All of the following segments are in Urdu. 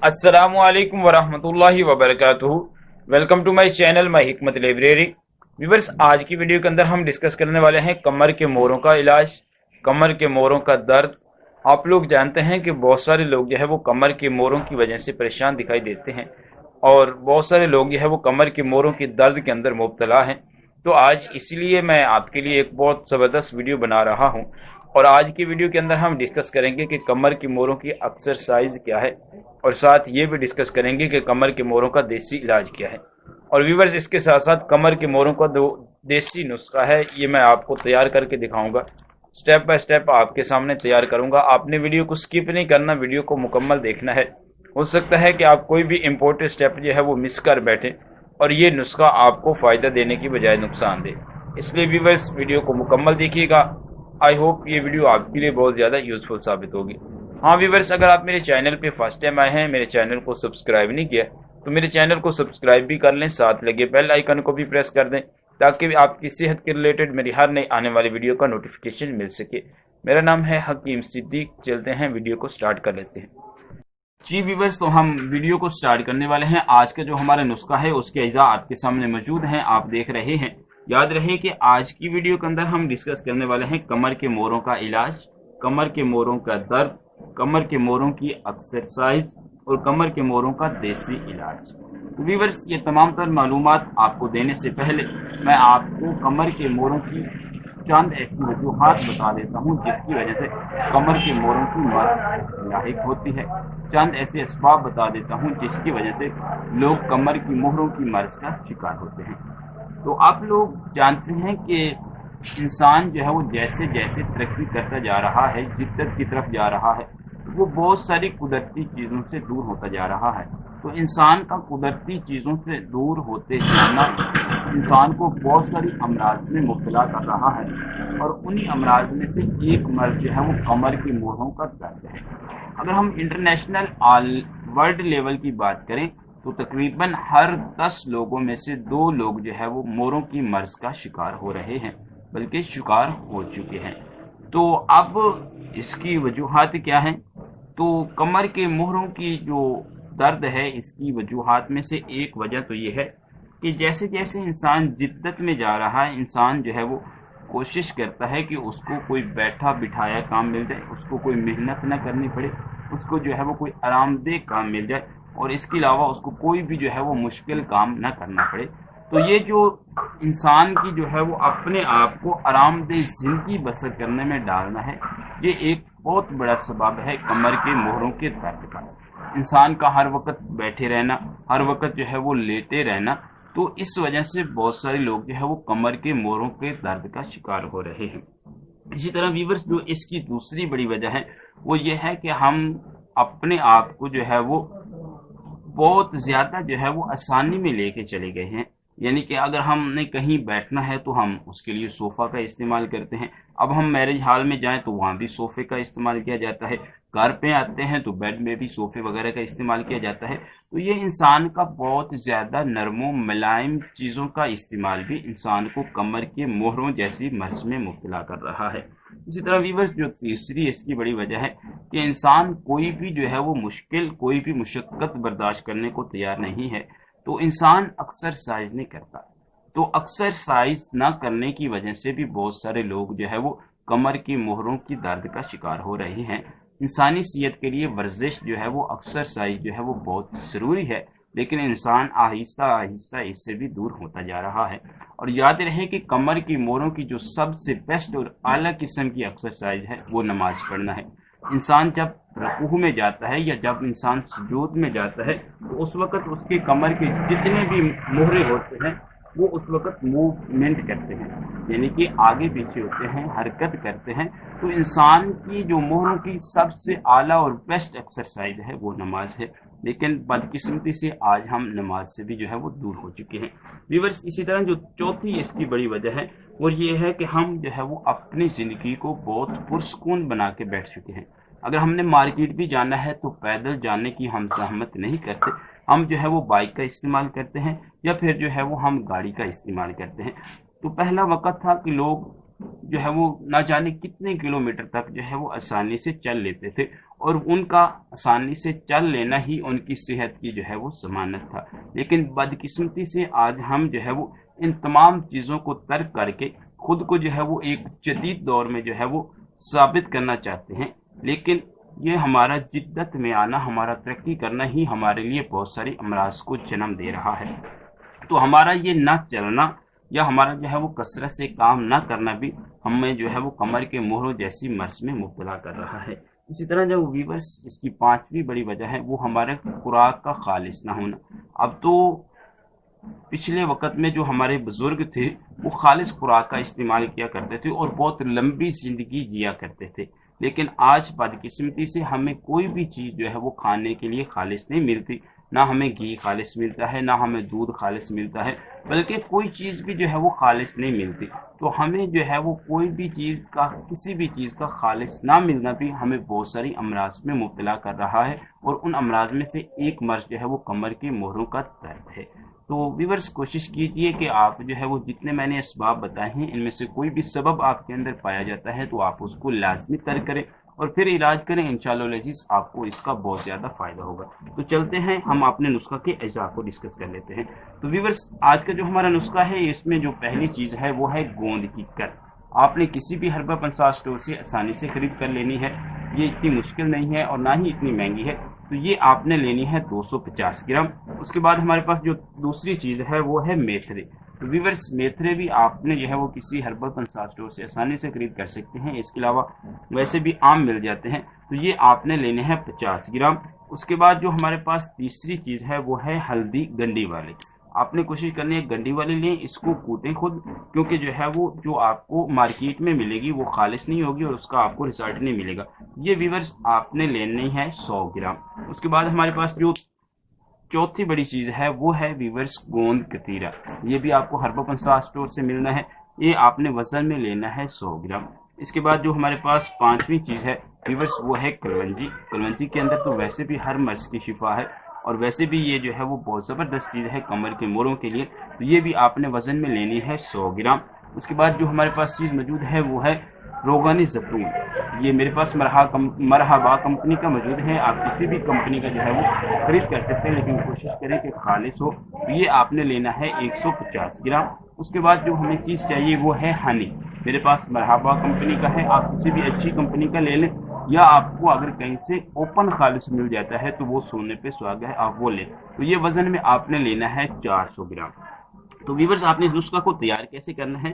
السلام علیکم ورحمۃ اللہ وبرکاتہ۔ ویلکم ٹو مائی چینل مائی حکمت لائبریری۔ ویورس، آج کی ویڈیو کے اندر ہم ڈسکس کرنے والے ہیں کمر کے موروں کا علاج، کمر کے موروں کا درد۔ آپ لوگ جانتے ہیں کہ بہت سارے لوگ جو ہے وہ کمر کے موروں کی وجہ سے پریشان دکھائی دیتے ہیں، اور بہت سارے لوگ جو ہے وہ کمر کے موروں کے درد کے اندر مبتلا ہیں۔ تو آج اسی لیے میں آپ کے لیے ایک بہت زبردست ویڈیو بنا رہا ہوں، اور آج کی ویڈیو کے اندر ہم ڈسکس کریں گے کہ کمر کے موروں کی ایکسرسائز کیا ہے، اور ساتھ یہ بھی ڈسکس کریں گے کہ کمر کے موروں کا دیسی علاج کیا ہے۔ اور ویورز، اس کے ساتھ ساتھ کمر کے موروں کا دو دیسی نسخہ ہے، یہ میں آپ کو تیار کر کے دکھاؤں گا، سٹیپ بائی سٹیپ آپ کے سامنے تیار کروں گا۔ آپ نے ویڈیو کو سکپ نہیں کرنا، ویڈیو کو مکمل دیکھنا ہے۔ ہو سکتا ہے کہ آپ کوئی بھی امپورٹنٹ سٹیپ جو ہے وہ مس کر بیٹھیں، اور یہ نسخہ آپ کو فائدہ دینے کی بجائے نقصان دے، اس لیے ویورز ویڈیو کو مکمل دیکھیے گا۔ آئی ہوپ یہ ویڈیو آپ کے لیے بہت زیادہ یوزفل ثابت ہوگی۔ ہاں ویورز، اگر آپ میرے چینل پہ فرسٹ ٹائم آئے ہیں، میرے چینل کو سبسکرائب نہیں کیا تو میرے چینل کو سبسکرائب بھی کر لیں، ساتھ لگے بیل آئیکن کو بھی پریس کر دیں تاکہ آپ کی صحت کے ریلیٹڈ میری ہر نئی آنے والی ویڈیو کا نوٹیفیکیشن مل سکے۔ میرا نام ہے حکیم صدیق۔ چلتے ہیں ویڈیو کو سٹارٹ کر لیتے ہیں۔ جی ویورز، تو ہم ویڈیو کو سٹارٹ کرنے والے ہیں۔ آج کا جو ہمارا نسخہ ہے اس کے اجزاء آپ کے سامنے موجود ہیں، آپ دیکھ رہے ہیں۔ یاد رہے کہ آج کی ویڈیو کے اندر ہم ڈسکس کرنے والے ہیں کمر کے موروں کا علاج، کمر کے موروں کا درد، کمر کے موروں کی ایکسرسائز، اور کمر کے موروں کا دیسی علاج۔ ویورز، یہ تمام تر معلومات آپ کو دینے سے پہلے میں آپ کو کمر کے موروں کی چند ایسی وجوہات بتا دیتا ہوں جس کی وجہ سے کمر کے موروں کی مرض لاحق ہوتی ہے۔ چند ایسے اسباب بتا دیتا ہوں جس کی وجہ سے لوگ کمر کی مہروں کی مرض کا شکار ہوتے ہیں۔ تو آپ لوگ جانتے ہیں کہ انسان جو ہے وہ جیسے جیسے ترقی کرتا جا رہا ہے، جدت کی طرف جا رہا ہے، وہ بہت ساری قدرتی چیزوں سے دور ہوتا جا رہا ہے۔ تو انسان کا قدرتی چیزوں سے دور ہوتے جانا انسان کو بہت ساری امراض میں مبتلا کر رہا ہے، اور انہی امراض میں سے ایک مرض جو ہے وہ کمر کی مہروں کا درد ہے۔ اگر ہم انٹرنیشنل ورلڈ لیول کی بات کریں تو تقریباً ہر 10 لوگوں میں سے 2 لوگ جو ہے وہ موروں کی مرض کا شکار ہو رہے ہیں، بلکہ شکار ہو چکے ہیں۔ تو اب اس کی وجوہات کیا ہیں؟ تو کمر کے مہروں کی جو درد ہے، اس کی وجوہات میں سے ایک وجہ تو یہ ہے کہ جیسے جیسے انسان جدت میں جا رہا ہے، انسان جو ہے وہ کوشش کرتا ہے کہ اس کو کوئی بیٹھا بٹھایا کام مل جائے، اس کو کوئی محنت نہ کرنی پڑے، اس کو جو ہے وہ کوئی آرام دہ کام مل جائے، اور اس کے علاوہ اس کو کوئی بھی جو ہے وہ مشکل کام نہ کرنا پڑے۔ تو یہ جو انسان کی جو ہے وہ اپنے آپ کو آرام دہ زندگی بسر کرنے میں ڈالنا ہے، یہ ایک بہت بڑا سبب ہے کمر کے مہروں کے درد کا۔ انسان کا ہر وقت بیٹھے رہنا، ہر وقت جو ہے وہ لیٹے رہنا، تو اس وجہ سے بہت سارے لوگ جو ہے وہ کمر کے موروں کے درد کا شکار ہو رہے ہیں۔ اسی طرح ویورز، جو اس کی دوسری بڑی وجہ ہے وہ یہ ہے کہ ہم اپنے آپ کو جو ہے وہ بہت زیادہ جو ہے وہ آسانی میں لے کے چلے گئے ہیں۔ یعنی کہ اگر ہم نے کہیں بیٹھنا ہے تو ہم اس کے لیے صوفہ کا استعمال کرتے ہیں۔ اب ہم میرج ہال میں جائیں تو وہاں بھی صوفے کا استعمال کیا جاتا ہے، گھر پہ آتے ہیں تو بیڈ میں بھی صوفے وغیرہ کا استعمال کیا جاتا ہے۔ تو یہ انسان کا بہت زیادہ نرم و ملائم چیزوں کا استعمال بھی انسان کو کمر کے مہروں جیسی مرض میں مبتلا کر رہا ہے۔ اسی طرح ویورز، جو تیسری اس کی بڑی وجہ ہے کہ انسان کوئی بھی جو ہے وہ مشکل، کوئی بھی مشقت برداشت کرنے کو تیار نہیں ہے، تو انسان ایکسرسائز نہیں کرتا۔ تو ایکسرسائز نہ کرنے کی وجہ سے بھی بہت سارے لوگ جو ہے وہ کمر کی مہروں کی درد کا شکار ہو رہے ہیں۔ انسانی صحت کے لیے ورزش جو ہے وہ ایکسرسائز جو ہے وہ بہت ضروری ہے، لیکن انسان آہستہ آہستہ اس سے بھی دور ہوتا جا رہا ہے۔ اور یاد رہے کہ کمر کی مہروں کی جو سب سے بیسٹ اور اعلیٰ قسم کی ایکسرسائز ہے وہ نماز پڑھنا ہے۔ انسان جب رکوع میں جاتا ہے یا جب انسان سجود میں جاتا ہے تو اس وقت اس کے کمر کے جتنے بھی مہرے ہوتے ہیں وہ اس وقت موومنٹ کرتے ہیں، یعنی کہ آگے پیچھے ہوتے ہیں، حرکت کرتے ہیں۔ تو انسان کی جو مہروں کی سب سے اعلیٰ اور بیسٹ ایکسرسائز ہے وہ نماز ہے، لیکن بدقسمتی سے آج ہم نماز سے بھی جو ہے وہ دور ہو چکے ہیں۔ ویورز، اسی طرح جو چوتھی اس کی بڑی وجہ ہے وہ یہ ہے کہ ہم جو ہے وہ اپنی زندگی کو بہت پرسکون بنا کے بیٹھ چکے ہیں۔ اگر ہم نے مارکیٹ بھی جانا ہے تو پیدل جانے کی ہم زحمت نہیں کرتے، ہم جو ہے وہ بائک کا استعمال کرتے ہیں، یا پھر جو ہے وہ ہم گاڑی کا استعمال کرتے ہیں۔ تو پہلا وقت تھا کہ لوگ جو ہے وہ نہ جانے کتنے کلومیٹر تک جو ہے وہ آسانی سے چل لیتے تھے، اور ان کا آسانی سے چل لینا ہی ان کی صحت کی جو ہے وہ ضمانت تھا۔ لیکن بدقسمتی سے آج ہم جو ہے وہ ان تمام چیزوں کو ترک کر کے خود کو جو ہے وہ ایک جدید دور میں جو ہے وہ ثابت کرنا چاہتے ہیں، لیکن یہ ہمارا جدت میں آنا، ہمارا ترقی کرنا ہی ہمارے لیے بہت سارے امراض کو جنم دے رہا ہے۔ تو ہمارا یہ نہ چلنا یا ہمارا جو ہے وہ کثرت سے کام نہ کرنا بھی ہمیں جو ہے وہ کمر کے مہروں جیسی مرض میں مبتلا کر رہا ہے۔ اسی طرح جو ویورس اس کی پانچویں بڑی وجہ ہے وہ ہمارے خوراک کا خالص نہ ہونا۔ اب تو پچھلے وقت میں جو ہمارے بزرگ تھے وہ خالص خوراک کا استعمال کیا کرتے تھے اور بہت لمبی زندگی جیا کرتے تھے، لیکن آج بدقسمتی سے ہمیں کوئی بھی چیز جو ہے وہ کھانے کے لیے خالص نہیں ملتی، نہ ہمیں گھی خالص ملتا ہے، نہ ہمیں دودھ خالص ملتا ہے، بلکہ کوئی چیز بھی جو ہے وہ خالص نہیں ملتی۔ تو ہمیں جو ہے وہ کوئی بھی چیز کا، کسی بھی چیز کا خالص نہ ملنا بھی ہمیں بہت ساری امراض میں مبتلا کر رہا ہے، اور ان امراض میں سے ایک مرض جو ہے وہ کمر کے مہروں کا درد ہے۔ تو ویورس کوشش کیجئے کہ آپ جو ہے وہ جتنے میں نے اسباب بتائے ہیں ان میں سے کوئی بھی سبب آپ کے اندر پایا جاتا ہے تو آپ اس کو لازمی ترک کریں اور پھر علاج کریں، انشاءاللہ العزیز آپ کو اس کا بہت زیادہ فائدہ ہوگا۔ تو چلتے ہیں ہم اپنے نسخہ کے اجزاء کو ڈسکس کر لیتے ہیں۔ تو ویورس آج کا جو ہمارا نسخہ ہے اس میں جو پہلی چیز ہے وہ ہے گوند کی کر۔ آپ نے کسی بھی ہربا پنسا اسٹور سے آسانی سے خرید کر لینی ہے، یہ اتنی مشکل نہیں ہے اور نہ ہی اتنی مہنگی ہے۔ تو یہ آپ نے لینی ہے 250 گرام۔ اس کے بعد ہمارے پاس جو دوسری چیز ہے وہ ہے میتھرے۔ تو ویورس میتھرے بھی آپ نے جو ہے وہ کسی ہربل پنسا اسٹور سے آسانی سے خرید کر سکتے ہیں، اس کے علاوہ ویسے بھی عام مل جاتے ہیں۔ تو یہ آپ نے لینے ہیں 50 گرام۔ اس کے بعد جو ہمارے پاس تیسری چیز ہے وہ ہے ہلدی گنڈی والی۔ آپ نے کوشش کرنی ہے گنڈی والی لیں، اس کو کوٹیں خود، کیونکہ جو ہے وہ جو آپ کو مارکیٹ میں ملے گی وہ خالص نہیں ہوگی اور اس کا آپ کو رزلٹ نہیں ملے گا۔ یہ ویورس آپ نے لینی ہے 100 گرام۔ اس کے بعد ہمارے پاس جو چوتھی بڑی چیز ہے وہ ہے ویورس گوند کتیرا۔ یہ بھی آپ کو ہربا پنسا اسٹور سے ملنا ہے، یہ آپ نے وزن میں لینا ہے 100 گرام۔ اس کے بعد جو ہمارے پاس پانچویں چیز ہے ویورس وہ ہے کلونجی۔ کلونجی کے اندر تو ویسے بھی ہر مرض کی شفا ہے، اور ویسے بھی یہ جو ہے وہ بہت زبردست چیز ہے کمر کے مہروں کے لیے، تو یہ بھی آپ نے وزن میں لینی ہے 100 گرام۔ اس کے بعد جو ہمارے پاس چیز موجود ہے وہ ہے روغن زیتون۔ یہ میرے پاس مرحبا کمپنی کا موجود ہے، آپ کسی بھی کمپنی کا جو ہے وہ خرید کر سکتے ہیں، لیکن کوشش کریں کہ خالص ہو۔ تو یہ آپ نے لینا ہے 150 گرام۔ اس کے بعد جو ہمیں چیز چاہیے وہ ہے ہنی۔ میرے پاس مرحبا کمپنی کا ہے، آپ کسی بھی اچھی کمپنی کا لے لیں، یا آپ کو اگر کہیں سے اوپن خالص مل جاتا ہے تو وہ سونے پہ سہاگا ہے، آپ وہ لیں۔ تو یہ وزن میں آپ نے لینا ہے 400 گرام۔ تو ویورز آپ نے اس نسخہ کو تیار کیسے کرنا ہے؟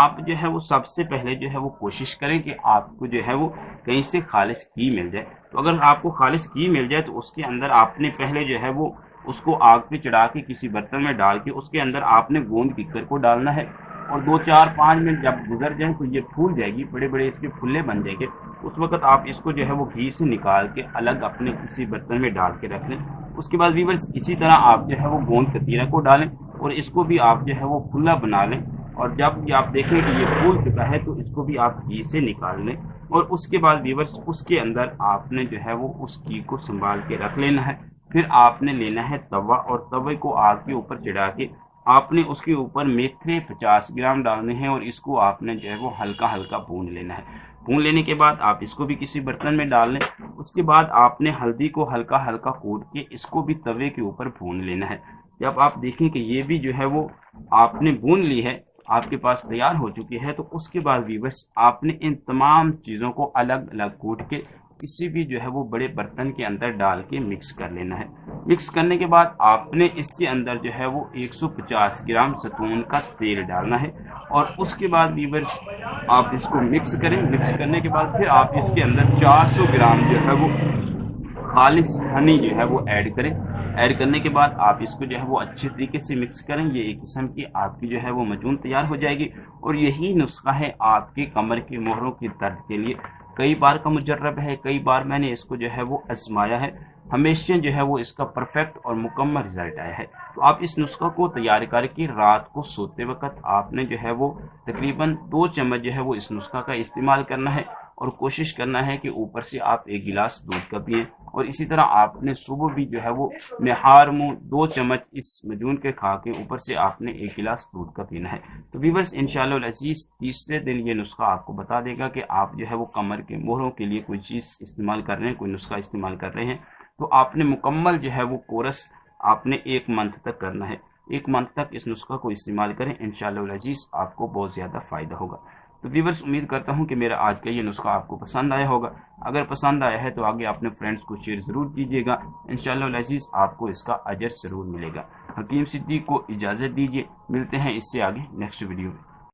آپ جو ہے وہ سب سے پہلے جو ہے وہ کوشش کریں کہ آپ کو جو ہے وہ کہیں سے خالص گھی مل جائے۔ تو اگر آپ کو خالص گھی مل جائے تو اس کے اندر آپ نے پہلے جو ہے وہ اس کو آگ پہ چڑھا کے کسی برتن میں ڈال کے اس کے اندر آپ نے گوند ککر کو ڈالنا ہے، اور 2-4-5 منٹ جب گزر جائیں تو یہ پھول جائے گی، بڑے بڑے اس کے پھلے بن جائیں گے۔ اس وقت آپ اس کو جو ہے وہ گھی سے نکال کے الگ اپنے کسی برتن میں ڈال کے رکھ لیں۔ اس کے بعد ویورز اسی طرح آپ جو ہے وہ گوند کتیرا کو ڈالیں اور اس کو بھی آپ جو ہے وہ کھلا بنا لیں، اور جب یہ آپ دیکھیں کہ یہ پھول چکا ہے تو اس کو بھی آپ گھی سے نکال لیں، اور اس کے بعد ویورز اس کے اندر آپ نے جو ہے وہ اس گھی کو سنبھال کے رکھ لینا ہے۔ پھر آپ نے لینا ہے توا، اور توے کو آگ کے اوپر چڑھا کے آپ نے اس کے اوپر میتھرے 50 گرام ڈالنے ہیں، اور اس کو آپ نے جو ہے وہ ہلکا ہلکا بھون لینا ہے۔ بھون لینے کے بعد آپ اس کو بھی کسی برتن میں ڈال لیں۔ اس کے بعد آپ نے ہلدی کو ہلکا ہلکا کوٹ کے اس کو بھی توے کے اوپر بھون لینا ہے۔ جب آپ دیکھیں کہ یہ بھی جو ہے وہ آپ نے بھون لی ہے، آپ کے پاس تیار ہو چکی ہے، تو اس کے بعد ویورس آپ نے ان تمام چیزوں کو الگ الگ کوٹ کے کسی بھی جو ہے وہ بڑے برتن کے اندر ڈال کے مکس کر لینا ہے۔ مکس کرنے کے بعد آپ نے اس کے اندر جو ہے وہ 150 گرام زیتون کا تیل ڈالنا ہے، اور اس کے بعد ویورس آپ اس کو مکس کریں۔ مکس کرنے کے بعد پھر آپ اس کے اندر 400 گرام جو ہے وہ خالص ہنی جو ہے وہ ایڈ کریں۔ ایڈ کرنے کے بعد آپ اس کو جو ہے وہ اچھے طریقے سے مکس کریں، یہ ایک قسم کی آپ کی جو ہے وہ مجون تیار ہو جائے گی، اور یہی نسخہ ہے آپ کے کمر کے مہروں کے درد کے لیے۔ کئی بار کا مجرب ہے، کئی بار میں نے اس کو جو ہے وہ آزمایا ہے، ہمیشہ جو ہے وہ اس کا پرفیکٹ اور مکمل رزلٹ آیا ہے۔ تو آپ اس نسخہ کو تیار کر کے رات کو سوتے وقت آپ نے جو ہے وہ تقریباً 2 چمچ جو ہے وہ اس نسخہ کا استعمال کرنا ہے، اور کوشش کرنا ہے کہ اوپر سے آپ 1 گلاس دودھ کا پئیں، اور اسی طرح آپ نے صبح بھی جو ہے وہ مہاروں 2 چمچ اس مجون کے کھا کے اوپر سے آپ نے 1 گلاس دودھ کا پینا ہے۔ تو ویورز انشاءاللہ العزیز تیسرے دن یہ نسخہ آپ کو بتا دے گا کہ آپ جو ہے وہ کمر کے مہروں کے لیے کوئی چیز استعمال کر رہے ہیں، کوئی نسخہ استعمال کر رہے ہیں، تو آپ نے مکمل جو ہے وہ کورس آپ نے 1 منتھ تک کرنا ہے۔ 1 منتھ تک اس نسخہ کو استعمال کریں، انشاءاللہ العزیز آپ کو بہت زیادہ فائدہ ہوگا۔ تو ویورز امید کرتا ہوں کہ میرا آج کا یہ نسخہ آپ کو پسند آیا ہوگا۔ اگر پسند آیا ہے تو آگے اپنے فرینڈز کو شیئر ضرور کیجیے گا، انشاءاللہ العزیز آپ کو اس کا اجر ضرور ملے گا۔ حکیم صدیق کو اجازت دیجیے، ملتے ہیں اس سے آگے نیکسٹ ویڈیو میں۔